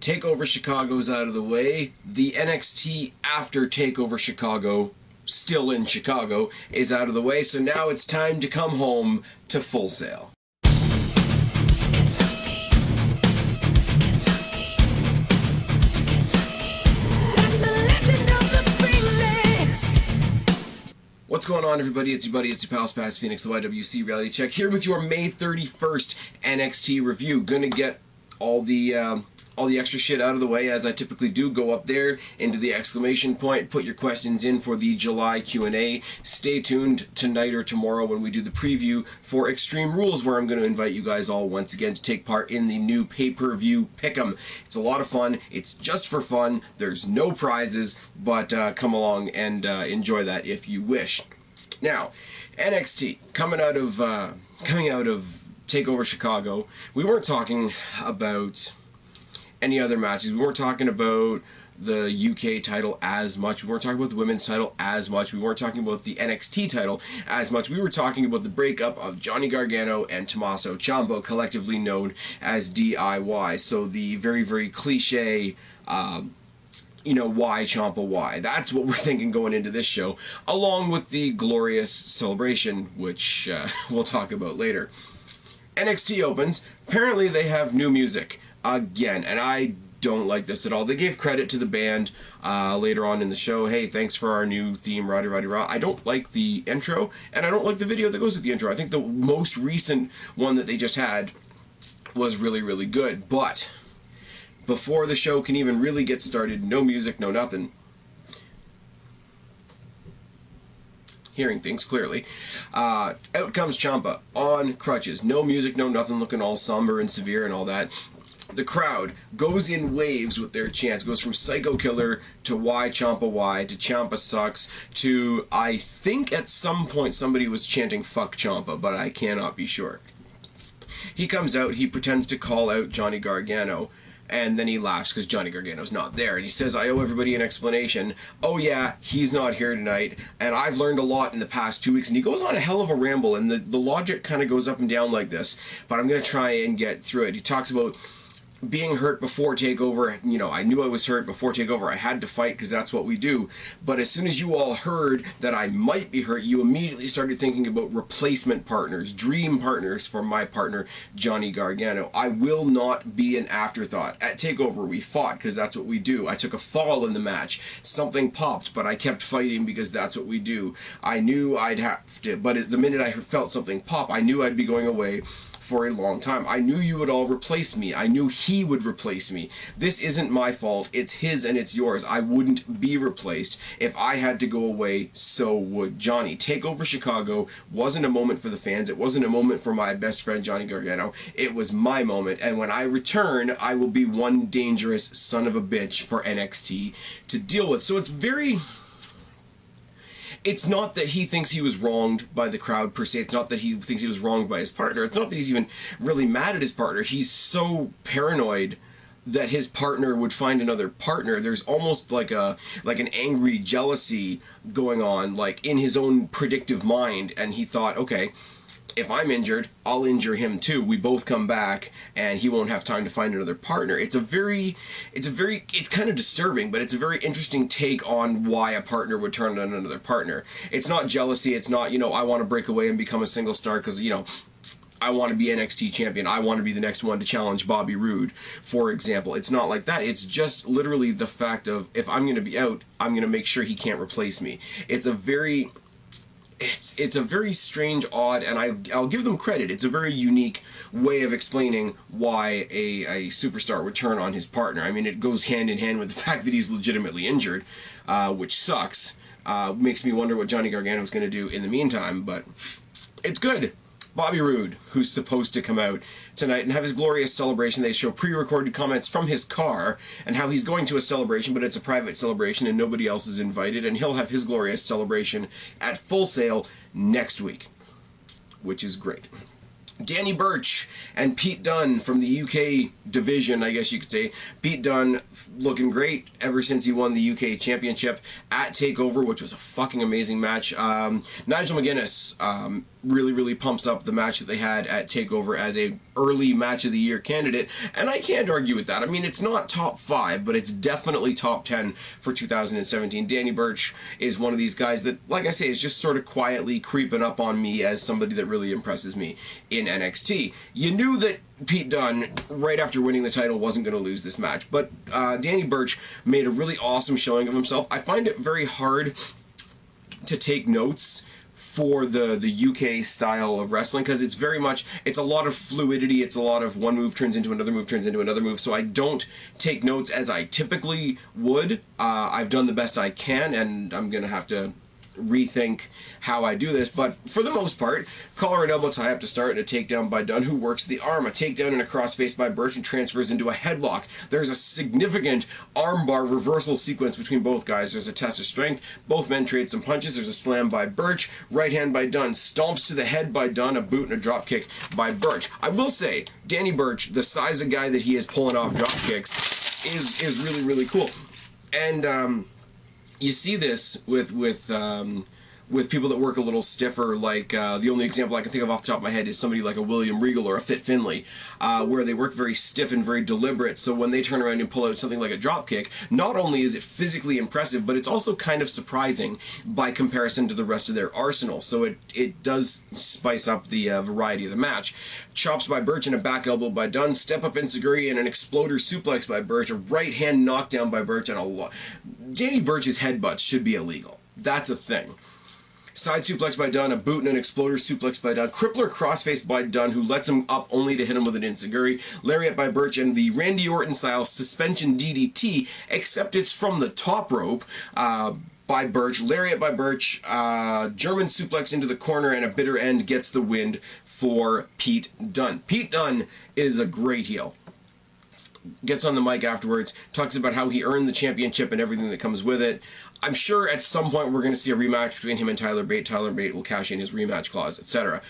TakeOver Chicago's out of the way. The NXT after TakeOver Chicago, still in Chicago, is out of the way. So now it's time to come home to Full Sail. What's going on, everybody? It's your buddy, it's your pal, Spaz Phoenix, the YWC Reality Check, here with your May 31st NXT review. Gonna get all the extra shit out of the way, as I typically do. Go up there into the exclamation point, put your questions in for the July Q&A. Stay tuned tonight or tomorrow when we do the preview for Extreme Rules, where I'm going to invite you guys all once again to take part in the new pay-per-view pick'em. It's a lot of fun. It's just for fun. There's no prizes, but come along and enjoy that if you wish. Now, NXT coming out of TakeOver Chicago. We weren't talking about any other matches. We weren't talking about the UK title as much. We weren't talking about the women's title as much. We weren't talking about the NXT title as much. We were talking about the breakup of Johnny Gargano and Tommaso Ciampa, collectively known as DIY. So the very, very cliche, why Ciampa, why? That's what we're thinking going into this show, along with the glorious celebration, which we'll talk about later. NXT opens. Apparently they have new music again, and I don't like this at all. They gave credit to the band later on in the show. Hey, thanks for our new theme, Roddy Roddy Raw. I don't like the intro, and I don't like the video that goes with the intro. I think the most recent one that they just had was really, really good. But before the show can even really get started, no music, no nothing. Hearing things clearly. Out comes Ciampa on crutches. No music, no nothing, looking all somber and severe and all that. The crowd goes in waves with their chants. Goes from Psycho Killer to Why Ciampa Why to Ciampa Sucks to, I think at some point somebody was chanting Fuck Ciampa, but I cannot be sure. He comes out, he pretends to call out Johnny Gargano, and then he laughs because Johnny Gargano's not there. And he says, I owe everybody an explanation. Oh yeah, he's not here tonight, and I've learned a lot in the past 2 weeks. And he goes on a hell of a ramble, and the logic kind of goes up and down like this, but I'm going to try and get through it. He talks about being hurt before TakeOver. I knew I was hurt before TakeOver. I had to fight because that's what we do. But as soon as you all heard that I might be hurt, you immediately started thinking about replacement partners, dream partners for my partner, Johnny Gargano. I will not be an afterthought. At TakeOver, we fought because that's what we do. I took a fall in the match. Something popped, but I kept fighting because that's what we do. I knew I'd have to, but the minute I felt something pop, I knew I'd be going away for a long time. I knew you would all replace me. I knew he would replace me. This isn't my fault. It's his and it's yours. I wouldn't be replaced. If I had to go away, so would Johnny. TakeOver Chicago wasn't a moment for the fans. It wasn't a moment for my best friend Johnny Gargano. It was my moment, and when I return, I will be one dangerous son of a bitch for NXT to deal with. So it's not that he thinks he was wronged by the crowd per se. It's not that he thinks he was wronged by his partner. It's not that he's even really mad at his partner. He's so paranoid that his partner would find another partner. There's almost like an angry jealousy going on, like in his own predictive mind. And he thought, okay, if I'm injured, I'll injure him too. We both come back, and he won't have time to find another partner. It's kind of disturbing, but it's a very interesting take on why a partner would turn on another partner. It's not jealousy. It's not, I want to break away and become a single star because, I want to be NXT champion. I want to be the next one to challenge Bobby Roode, for example. It's not like that. It's just literally the fact of, if I'm going to be out, I'm going to make sure he can't replace me. It's a very strange, odd, and I'll give them credit. It's a very unique way of explaining why a superstar would turn on his partner. I mean, it goes hand in hand with the fact that he's legitimately injured, which sucks. Makes me wonder what Johnny Gargano is going to do in the meantime, but it's good. Bobby Roode, who's supposed to come out tonight and have his glorious celebration. They show pre-recorded comments from his car and how he's going to a celebration, but it's a private celebration and nobody else is invited, and he'll have his glorious celebration at Full Sail next week, which is great. Danny Burch and Pete Dunne from the UK division, I guess you could say. Pete Dunne looking great ever since he won the UK Championship at TakeOver, which was a fucking amazing match. Nigel McGuinness really, really pumps up the match that they had at TakeOver as a early Match of the Year candidate, and I can't argue with that. I mean, it's not top 5, but it's definitely top 10 for 2017. Danny Burch is one of these guys that, like I say, is just sort of quietly creeping up on me as somebody that really impresses me in NXT. You knew that Pete Dunne, right after winning the title, wasn't going to lose this match, but Danny Burch made a really awesome showing of himself. I find it very hard to take notes for the UK style of wrestling, because it's very much, it's a lot of fluidity, it's a lot of one move turns into another move, turns into another move, so I don't take notes as I typically would. I've done the best I can, and I'm going to have to rethink how I do this, but for the most part, collar and elbow tie up to start, and a takedown by Dunne, who works the arm. A takedown and a crossface by Burch, and transfers into a headlock. There's a significant armbar reversal sequence between both guys. There's a test of strength. Both men trade some punches. There's a slam by Burch. Right hand by Dunne. Stomps to the head by Dunne. A boot and a drop kick by Burch. I will say, Danny Burch, the size of guy that he is pulling off drop kicks, is really, really cool. And you see this with people that work a little stiffer, like the only example I can think of off the top of my head is somebody like a William Regal or a Fit Finlay, where they work very stiff and very deliberate, so when they turn around and pull out something like a drop kick, not only is it physically impressive, but it's also kind of surprising by comparison to the rest of their arsenal, so it does spice up the variety of the match. Chops by Burch and a back elbow by Dunne, step up enziguri and an exploder suplex by Burch, a right hand knockdown by Burch, and Danny Burch's headbutts should be illegal. That's a thing. Side suplex by Dunne, a boot and an exploder suplex by Dunne, crippler crossface by Dunne, who lets him up only to hit him with an enziguri, lariat by Burch, and the Randy Orton style suspension DDT, except it's from the top rope by Burch, lariat by Burch, German suplex into the corner, and a bitter end gets the win for Pete Dunne. Pete Dunne is a great heel. Gets on the mic afterwards, talks about how he earned the championship and everything that comes with it. I'm sure at some point we're going to see a rematch between him and Tyler Bate. Tyler Bate will cash in his rematch clause, etc.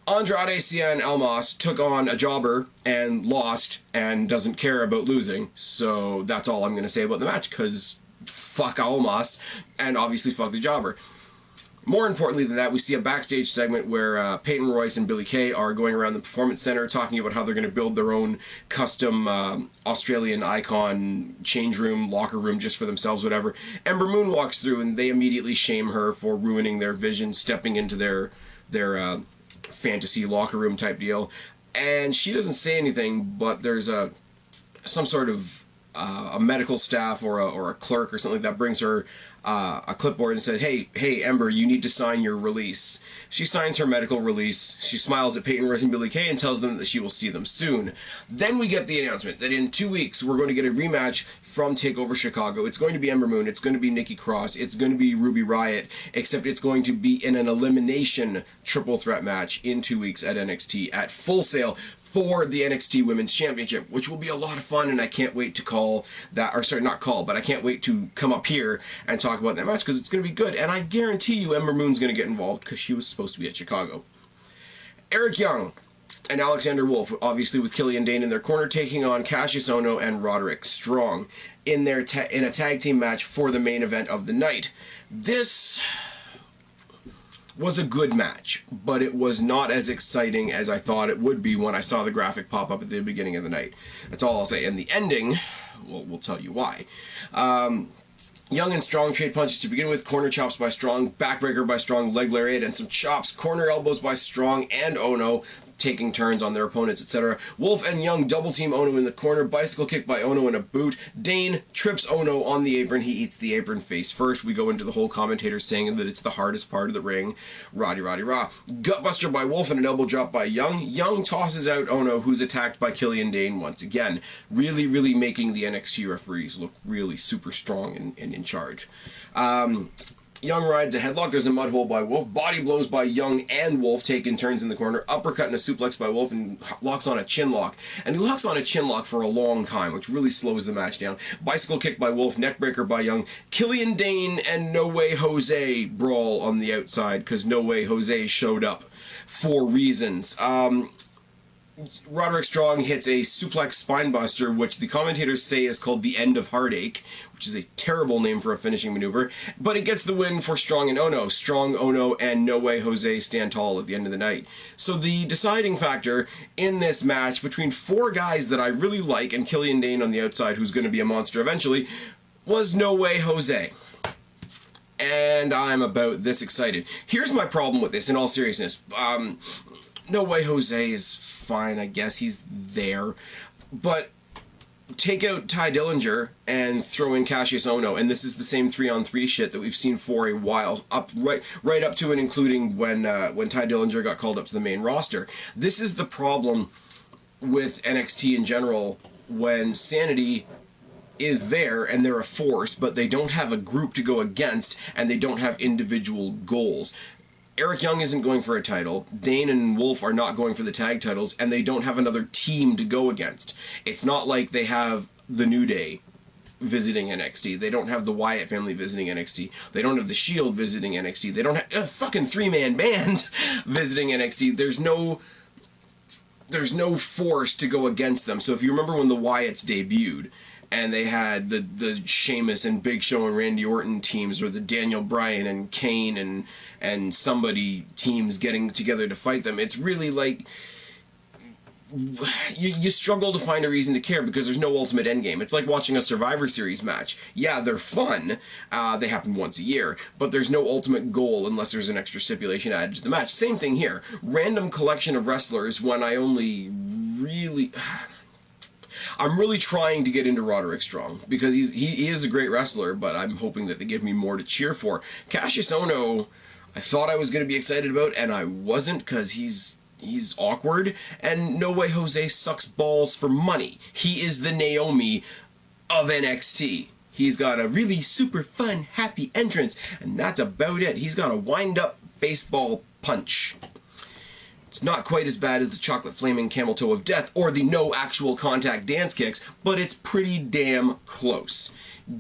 Andrade Cien Almas took on a jobber and lost and doesn't care about losing, so that's all I'm going to say about the match, because fuck Almas and obviously fuck the jobber. More importantly than that, we see a backstage segment where Peyton Royce and Billie Kay are going around the Performance Center talking about how they're going to build their own custom Australian icon change room, locker room just for themselves, whatever. Ember Moon walks through and they immediately shame her for ruining their vision, stepping into their fantasy locker room type deal. And she doesn't say anything, but there's some sort of a medical staff or a clerk or something like that brings her a clipboard and said, hey Ember, you need to sign your release. She signs her medical release. She smiles at Peyton Royce and Billie Kay and tells them that she will see them soon. Then we get the announcement that in 2 weeks we're going to get a rematch from TakeOver Chicago. It's going to be Ember Moon, it's going to be Nikki Cross, it's going to be Ruby Riott, except it's going to be in an elimination triple threat match in 2 weeks at NXT at Full Sail for the NXT Women's Championship, which will be a lot of fun, and I can't wait to call that, or sorry, not call, but I can't wait to come up here and talk about that match, because it's going to be good, and I guarantee you Ember Moon's going to get involved, because she was supposed to be at Chicago. Eric Young and Alexander Wolf, obviously with Killian Dane in their corner, taking on Kassius Ohno and Roderick Strong in a tag team match for the main event of the night. This was a good match, but it was not as exciting as I thought it would be when I saw the graphic pop up at the beginning of the night. That's all I'll say. And the ending, well, we'll tell you why. Young and Strong trade punches to begin with. Corner chops by Strong, backbreaker by Strong, leg lariat, and some chops. Corner elbows by Strong and Ohno, taking turns on their opponents, etc. Wolf and Young double team Ohno in the corner. Bicycle kick by Ohno and a boot. Dane trips Ohno on the apron. He eats the apron face first. We go into the whole commentator saying that it's the hardest part of the ring. Roddy rah. Gutbuster by Wolf and an elbow drop by Young. Young tosses out Ohno, who's attacked by Killian Dane once again. Really, really making the NXT referees look really super strong and in charge. Young rides a headlock. There's a mud hole by Wolf. Body blows by Young and Wolf, taking turns in the corner. Uppercut and a suplex by Wolf, and locks on a chin lock. And he locks on a chin lock for a long time, which really slows the match down. Bicycle kick by Wolf. Neckbreaker by Young. Killian Dane and No Way Jose brawl on the outside, because No Way Jose showed up for reasons. Roderick Strong hits a suplex spinebuster, which the commentators say is called the End of Heartache, which is a terrible name for a finishing maneuver, but it gets the win for Strong and Ohno. Strong, Ohno, and No Way Jose stand tall at the end of the night. So the deciding factor in this match between four guys that I really like and Killian Dane on the outside, who's going to be a monster eventually, was No Way Jose. And I'm about this excited. Here's my problem with this, in all seriousness. No Way Jose is fine, I guess. He's there. But take out Ty Dillinger and throw in Kassius Ohno, and this is the same 3-on-3 shit that we've seen for a while, right up to and including when Ty Dillinger got called up to the main roster. This is the problem with NXT in general, when SAnitY is there and they're a force, but they don't have a group to go against, and they don't have individual goals. Eric Young isn't going for a title, Dane and Wolf are not going for the tag titles, and they don't have another team to go against. It's not like they have the New Day visiting NXT. They don't have the Wyatt family visiting NXT. They don't have the Shield visiting NXT. They don't have a fucking three-man band visiting NXT. There's no force to go against them. So if you remember when the Wyatts debuted, and they had the Sheamus and Big Show and Randy Orton teams, or the Daniel Bryan and Kane and somebody teams getting together to fight them, it's really like you struggle to find a reason to care because there's no ultimate endgame. It's like watching a Survivor Series match. Yeah, they're fun. They happen once a year, but there's no ultimate goal unless there's an extra stipulation added to the match. Same thing here. Random collection of wrestlers when I only really... I'm really trying to get into Roderick Strong because he is a great wrestler, but I'm hoping that they give me more to cheer for. Kassius Ohno, I thought I was going to be excited about, and I wasn't because he's awkward, and No Way Jose sucks balls for money. He is the Naomi of NXT. He's got a really super fun, happy entrance, and that's about it. He's got a wind-up baseball punch. It's not quite as bad as the chocolate flaming camel toe of death or the no actual contact dance kicks, but it's pretty damn close.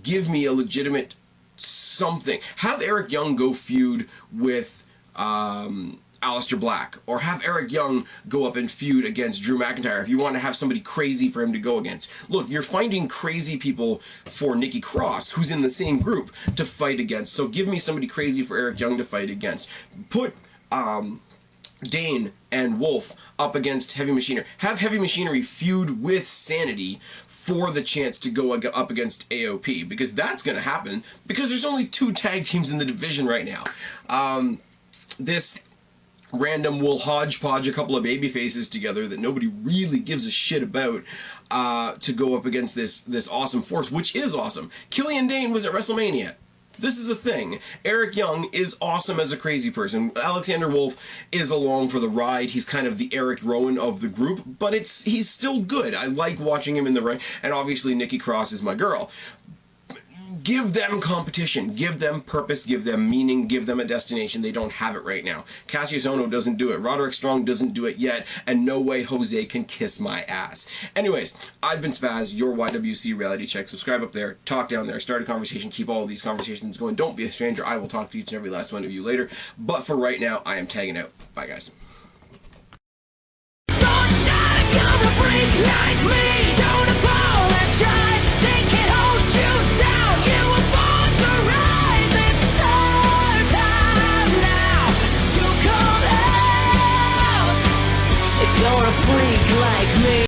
Give me a legitimate something. Have Eric Young go feud with Aleister Black, or have Eric Young go up and feud against Drew McIntyre if you want to have somebody crazy for him to go against. Look, you're finding crazy people for Nikki Cross, who's in the same group, to fight against. So give me somebody crazy for Eric Young to fight against. Put Dane and Wolf up against Heavy Machinery. Have Heavy Machinery feud with SAnitY for the chance to go up against AOP, because that's going to happen, because there's only 2 tag teams in the division right now. This random will hodgepodge a couple of baby faces together that nobody really gives a shit about to go up against this awesome force, which is awesome. Killian Dane was at WrestleMania. This is a thing. Eric Young is awesome as a crazy person. Alexander Wolf is along for the ride. He's kind of the Eric Rowan of the group, but he's still good. I like watching him in the ring, and obviously Nikki Cross is my girl. Give them competition, give them purpose, give them meaning, give them a destination. They don't have it right now. Kassius Ohno doesn't do it. Roderick Strong doesn't do it yet, and No Way Jose can kiss my ass. Anyways, I've been Spaz, your YWC Reality Check. Subscribe up there, talk down there, start a conversation, keep all of these conversations going. Don't be a stranger. I will talk to each and every last one of you later. But for right now, I am tagging out. Bye, guys.